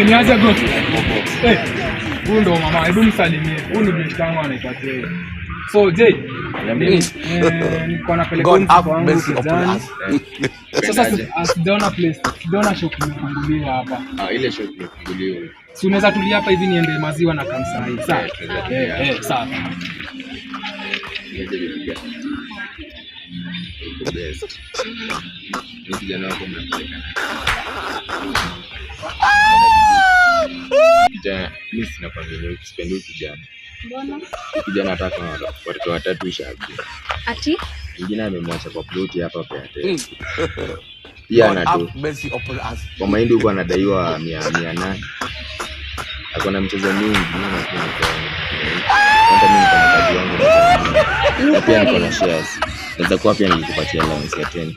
Niaje bro. Huyu ndo mama, hebu msalimie. Huyu ni biashara yangu anaitwa Jay. So Jay, niko napeleka wangu kijana. Sasa sijaona place, sijaona shop imefunguliwa hapa. Ile shop imefunguliwa. Si unaweza tulia hapa hivi niende maziwa na kamsa hii. Sawa. Sawa. Ni kijana wako mnapeleka. Kijana, mimi sina familia, sipendi kijana. Mbona? Kijana ataka watoto watatu ishaje. Ati? Mwingine amemwacha kwa ploti hapa pete. Pia anado. Kwa mahindi huko anadaiwa 800. Akona mchezo mingi, hata mimi kama kazi yangu. Pia niko na shares. Naweza kuwa pia nilikupatia allowance ya 10k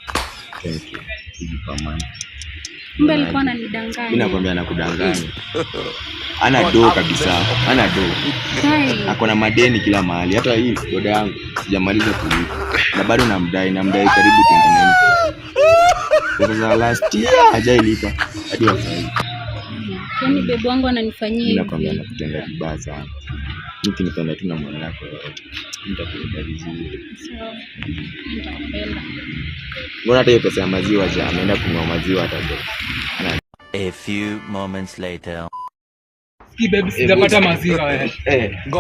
hivi kwa month. Mbe alikuwa ananidanganya. Mimi nakwambia anakudanganya. Ana do kabisa. Ana do. Akona madeni kila mahali. Hata hii boda yangu sijamaliza kulipa. Na bado namdai karibu 29. Kwa last year hajailipa hadi sasa. Yaani bebe wangu ananifanyia hivi. Nakwambia anakutenda vibaya sana. Mimi nipenda tu na mwana wako. Nitakupa vizuri. Sawa. Nitakupenda. Mbona hata hiyo pesa ya maziwa ameenda kununua maziwa hata ndio. A few moments later. Baby, sijapata maziwa wewe.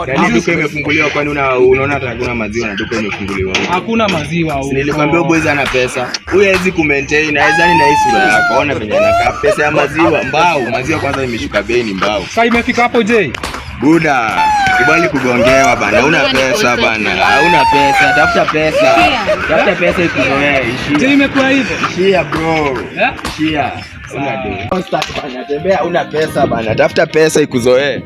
Yaani duka imefunguliwa, kwani unaona hata hakuna maziwa na duka imefunguliwa. Hakuna maziwa huko. Nilikwambia boys ana pesa. Huyu hawezi kumaintain, hawezani na hii sura yako. Ona venye anakaa. Pesa ya maziwa mbao, maziwa kwanza imeshuka bei ni mbao. Sasa imefika hapo Jay. Buda, kubali kugongewa bana. Huna pesa bana. Hauna pesa, tafuta pesa. Tafuta pesa ikuzoee. Jay imekuwa hivyo. Ishia bro. Ishia. Una do. Start bana, tembea una pesa bana. Tafuta pesa ikuzoee.